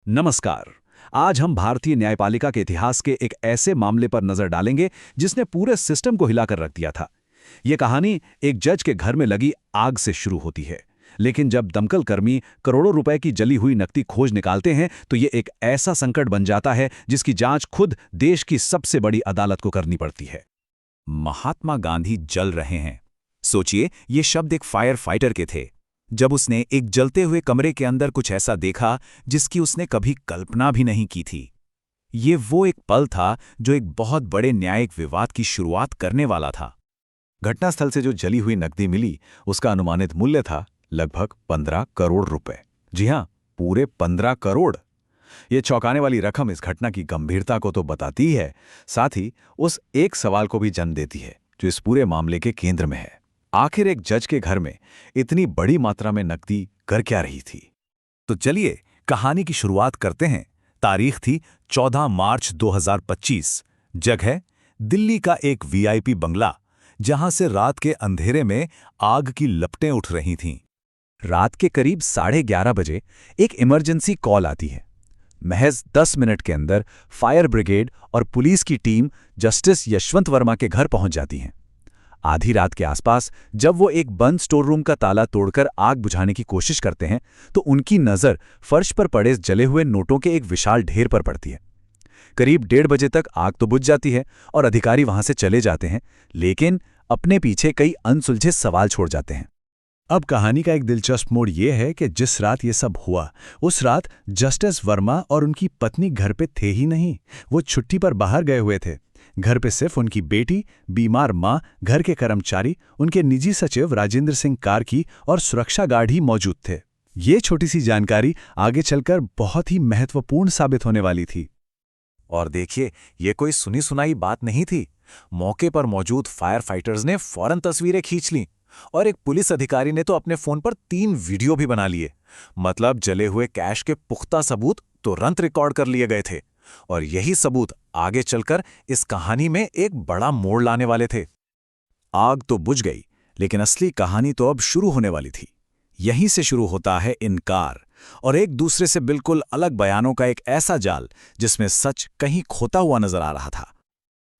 नमस्कार। आज हम भारतीय न्यायपालिका के इतिहास के एक ऐसे मामले पर नजर डालेंगे जिसने पूरे सिस्टम को हिलाकर रख दिया था। यह कहानी एक जज के घर में लगी आग से शुरू होती है, लेकिन जब दमकल कर्मी करोड़ों रुपए की जली हुई नकदी खोज निकालते हैं तो ये एक ऐसा संकट बन जाता है जिसकी जांच खुद देश की सबसे बड़ी अदालत को करनी पड़ती है। महात्मा गांधी जल रहे हैं। सोचिए, ये शब्द एक फायर फाइटर के थे। जब उसने एक जलते हुए कमरे के अंदर कुछ ऐसा देखा जिसकी उसने कभी कल्पना भी नहीं की थी। ये वो एक पल था जो एक बहुत बड़े न्यायिक विवाद की शुरुआत करने वाला था। घटनास्थल से जो जली हुई नकदी मिली उसका अनुमानित मूल्य था लगभग 15 करोड़ रुपए। जी हां, पूरे 15 करोड़। ये चौंकाने वाली रकम इस घटना की गंभीरता को तो बताती ही है, साथ ही उस एक सवाल को भी जन्म देती है जो इस पूरे मामले के केंद्र में है। आखिर एक जज के घर में इतनी बड़ी मात्रा में नकदी कर क्या रही थी? तो चलिए कहानी की शुरुआत करते हैं। तारीख थी 14 मार्च 2025। जगह दिल्ली का एक वीआईपी बंगला, जहां से रात के अंधेरे में आग की लपटें उठ रही थीं। रात के करीब 11:30 बजे एक इमरजेंसी कॉल आती है। महज 10 मिनट के अंदर फायर ब्रिगेड और पुलिस की टीम जस्टिस यशवंत वर्मा के घर पहुंच जाती हैं। आधी रात के आसपास जब वो एक बंद स्टोर रूम का ताला तोड़कर आग बुझाने की कोशिश करते हैं तो उनकी नज़र फर्श पर पड़े जले हुए नोटों के एक विशाल ढेर पर पड़ती है। करीब 1:30 बजे तक आग तो बुझ जाती है और अधिकारी वहां से चले जाते हैं, लेकिन अपने पीछे कई अनसुलझे सवाल छोड़ जाते हैं। अब कहानी का एक दिलचस्प मोड़ यह है कि जिस रात ये सब हुआ उस रात जस्टिस वर्मा और उनकी पत्नी घर पे थे ही नहीं। वो छुट्टी पर बाहर गए हुए थे। घर पे सिर्फ उनकी बेटी, बीमार माँ, घर के कर्मचारी, उनके निजी सचिव राजेंद्र सिंह कार्की और सुरक्षा गार्ड ही मौजूद थे। ये छोटी सी जानकारी आगे चलकर बहुत ही महत्वपूर्ण साबित होने वाली थी। और देखिए, ये कोई सुनी सुनाई बात नहीं थी। मौके पर मौजूद फायर फाइटर्स ने फौरन तस्वीरें खींच लीं और एक पुलिस अधिकारी ने तो अपने फोन पर 3 वीडियो भी बना लिए। मतलब जले हुए कैश के पुख्ता सबूत तुरंत रिकॉर्ड कर लिए गए थे और यही सबूत आगे चलकर इस कहानी में एक बड़ा मोड़ लाने वाले थे। आग तो बुझ गई, लेकिन असली कहानी तो अब शुरू होने वाली थी। यहीं से शुरू होता है इनकार और एक दूसरे से बिल्कुल अलग बयानों का एक ऐसा जाल जिसमें सच कहीं खोता हुआ नजर आ रहा था।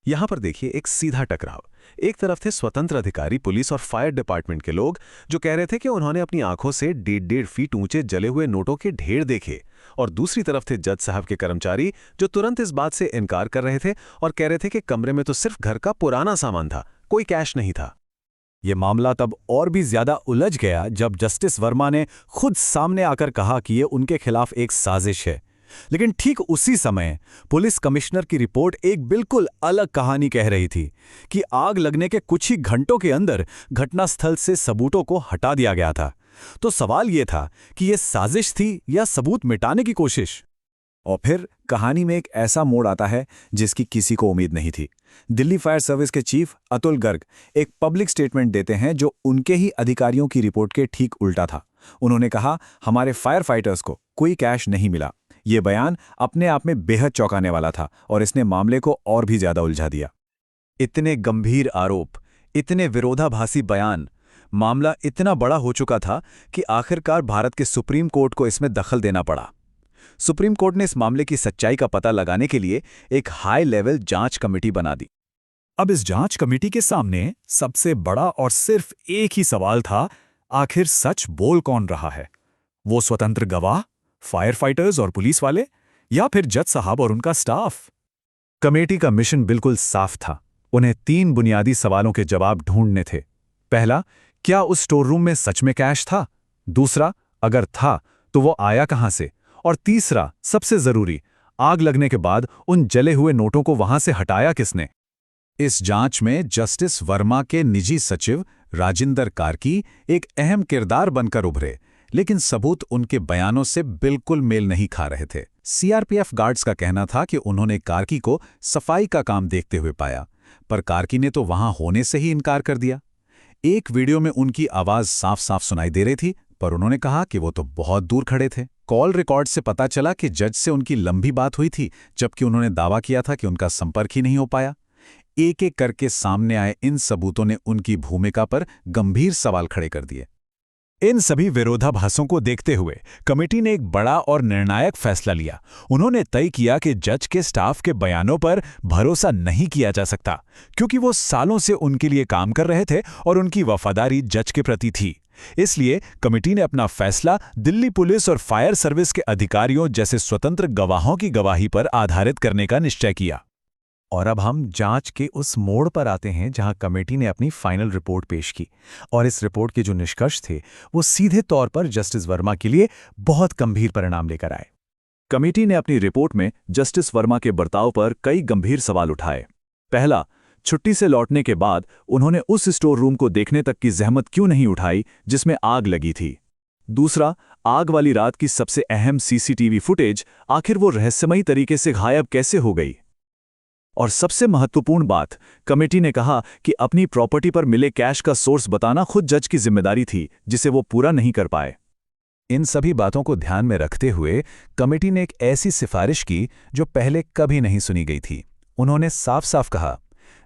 यहां पर देखिए एक सीधा टकराव। एक तरफ थे स्वतंत्र अधिकारी, पुलिस और फायर डिपार्टमेंट के लोग जो कह रहे थे कि उन्होंने अपनी आंखों से 1.5 फीट ऊंचे जले हुए नोटों के ढेर देखे, और दूसरी तरफ थे जज साहब के कर्मचारी जो तुरंत इस बात से इनकार कर रहे थे और कह रहे थे कि कमरे में तो सिर्फ घर का पुराना सामान था, कोई कैश नहीं था। यह मामला तब और भी ज्यादा उलझ गया जब जस्टिस वर्मा ने खुद सामने आकर कहा कि यह उनके खिलाफ एक साजिश है। लेकिन ठीक उसी समय पुलिस कमिश्नर की रिपोर्ट एक बिल्कुल अलग कहानी कह रही थी कि आग लगने के कुछ ही घंटों के अंदर घटनास्थल से सबूतों को हटा दिया गया था। तो सवाल यह था कि यह साजिश थी या सबूत मिटाने की कोशिश। और फिर कहानी में एक ऐसा मोड़ आता है जिसकी किसी को उम्मीद नहीं थी। दिल्ली फायर सर्विस के चीफ अतुल गर्ग एक पब्लिक स्टेटमेंट देते हैं जो उनके ही अधिकारियों की रिपोर्ट के ठीक उल्टा था। उन्होंने कहा, हमारे फायर फाइटर्स को कोई कैश नहीं मिला। ये बयान अपने आप में बेहद चौंकाने वाला था और इसने मामले को और भी ज्यादा उलझा दिया। इतने गंभीर आरोप, इतने विरोधाभासी बयान, मामला इतना बड़ा हो चुका था कि आखिरकार भारत के सुप्रीम कोर्ट को इसमें दखल देना पड़ा। सुप्रीम कोर्ट ने इस मामले की सच्चाई का पता लगाने के लिए एक हाई लेवल जांच कमेटी बना दी। अब इस जांच कमेटी के सामने सबसे बड़ा और सिर्फ एक ही सवाल था, आखिर सच बोल कौन रहा है? वो स्वतंत्र गवाह, फायर फाइटर्स और पुलिस वाले, या फिर जज साहब और उनका स्टाफ? कमेटी का मिशन बिल्कुल साफ था। उन्हें 3 बुनियादी सवालों के जवाब ढूंढने थे। पहला, क्या उस स्टोर रूम में सच में कैश था? दूसरा, अगर था तो वो आया कहां से? और तीसरा, सबसे जरूरी, आग लगने के बाद उन जले हुए नोटों को वहां से हटाया किसने? इस जांच में जस्टिस वर्मा के निजी सचिव राजेंद्र कार्की एक अहम किरदार बनकर उभरे, लेकिन सबूत उनके बयानों से बिल्कुल मेल नहीं खा रहे थे। सीआरपीएफ गार्ड्स का कहना था कि उन्होंने कार्की को सफाई का काम देखते हुए पाया, पर कार्की ने तो वहां होने से ही इनकार कर दिया। एक वीडियो में उनकी आवाज साफ साफ सुनाई दे रही थी, पर उन्होंने कहा कि वो तो बहुत दूर खड़े थे। कॉल रिकॉर्ड से पता चला कि जज से उनकी लंबी बात हुई थी, जबकि उन्होंने दावा किया था कि उनका संपर्क ही नहीं हो पाया। एक एक करके सामने आए इन सबूतों ने उनकी भूमिका पर गंभीर सवाल खड़े कर दिए। इन सभी विरोधाभासों को देखते हुए कमेटी ने एक बड़ा और निर्णायक फैसला लिया। उन्होंने तय किया कि जज के स्टाफ के बयानों पर भरोसा नहीं किया जा सकता, क्योंकि वो सालों से उनके लिए काम कर रहे थे और उनकी वफादारी जज के प्रति थी। इसलिए कमेटी ने अपना फैसला दिल्ली पुलिस और फायर सर्विस के अधिकारियों जैसे स्वतंत्र गवाहों की गवाही पर आधारित करने का निश्चय किया। और अब हम जांच के उस मोड़ पर आते हैं जहां कमेटी ने अपनी फाइनल रिपोर्ट पेश की, और इस रिपोर्ट के जो निष्कर्ष थे वो सीधे तौर पर जस्टिस वर्मा के लिए बहुत गंभीर परिणाम लेकर आए। कमेटी ने अपनी रिपोर्ट में जस्टिस वर्मा के बर्ताव पर कई गंभीर सवाल उठाए। पहला, छुट्टी से लौटने के बाद उन्होंने उस स्टोर रूम को देखने तक की जहमत क्यों नहीं उठाई जिसमें आग लगी थी। दूसरा, आग वाली रात की सबसे अहम सीसीटीवी फुटेज आखिर वो रहस्यमयी तरीके से गायब कैसे हो गई। और सबसे महत्वपूर्ण बात, कमेटी ने कहा कि अपनी प्रॉपर्टी पर मिले कैश का सोर्स बताना खुद जज की जिम्मेदारी थी, जिसे वो पूरा नहीं कर पाए। इन सभी बातों को ध्यान में रखते हुए कमेटी ने एक ऐसी सिफारिश की जो पहले कभी नहीं सुनी गई थी। उन्होंने साफ साफ कहा,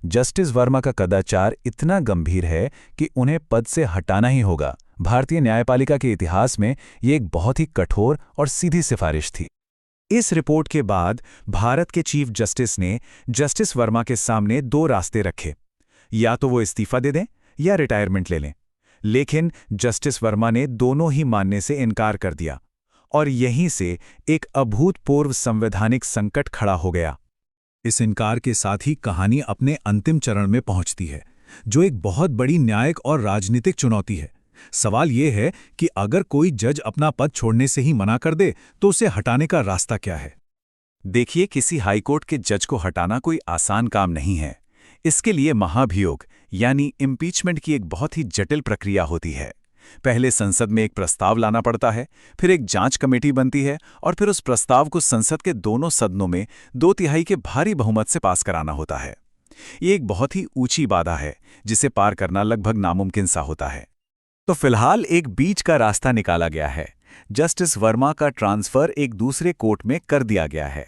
जस्टिस वर्मा का कदाचार इतना गंभीर है कि उन्हें पद से हटाना ही होगा। भारतीय न्यायपालिका के इतिहास में ये एक बहुत ही कठोर और सीधी सिफारिश थी। इस रिपोर्ट के बाद भारत के चीफ जस्टिस ने जस्टिस वर्मा के सामने दो रास्ते रखे, या तो वो इस्तीफा दे दें या रिटायरमेंट ले लें। लेकिन जस्टिस वर्मा ने दोनों ही मानने से इनकार कर दिया, और यहीं से एक अभूतपूर्व संवैधानिक संकट खड़ा हो गया। इस इनकार के साथ ही कहानी अपने अंतिम चरण में पहुंचती है, जो एक बहुत बड़ी न्यायिक और राजनीतिक चुनौती है। सवाल यह है कि अगर कोई जज अपना पद छोड़ने से ही मना कर दे तो उसे हटाने का रास्ता क्या है। देखिए, किसी हाईकोर्ट के जज को हटाना कोई आसान काम नहीं है। इसके लिए महाभियोग यानी इम्पीचमेंट की एक बहुत ही जटिल प्रक्रिया होती है। पहले संसद में एक प्रस्ताव लाना पड़ता है, फिर एक जांच कमेटी बनती है, और फिर उस प्रस्ताव को संसद के दोनों सदनों में 2/3 के भारी बहुमत से पास कराना होता है। ये एक बहुत ही ऊंची बाधा है जिसे पार करना लगभग नामुमकिन सा होता है। तो फिलहाल एक बीच का रास्ता निकाला गया है। जस्टिस वर्मा का ट्रांसफर एक दूसरे कोर्ट में कर दिया गया है,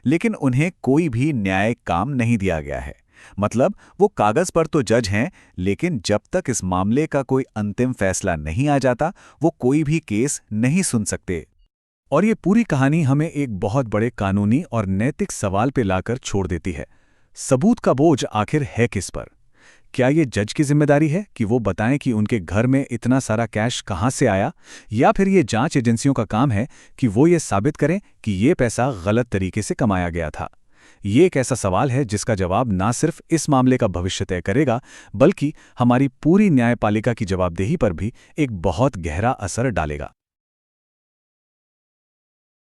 लेकिन उन्हें कोई भी न्यायिक काम नहीं दिया गया है। मतलब वो कागज पर तो जज हैं, लेकिन जब तक इस मामले का कोई अंतिम फैसला नहीं आ जाता वो कोई भी केस नहीं सुन सकते। और ये पूरी कहानी हमें एक बहुत बड़े कानूनी और नैतिक सवाल पे लाकर छोड़ देती है। सबूत का बोझ आखिर है किस पर? क्या ये जज की जिम्मेदारी है कि वो बताएं कि उनके घर में इतना सारा कैश कहां से आया, या फिर ये जांच एजेंसियों का काम है कि वो ये साबित करें कि ये पैसा गलत तरीके से कमाया गया था? ये एक ऐसा सवाल है जिसका जवाब ना सिर्फ इस मामले का भविष्य तय करेगा, बल्कि हमारी पूरी न्यायपालिका की जवाबदेही पर भी एक बहुत गहरा असर डालेगा।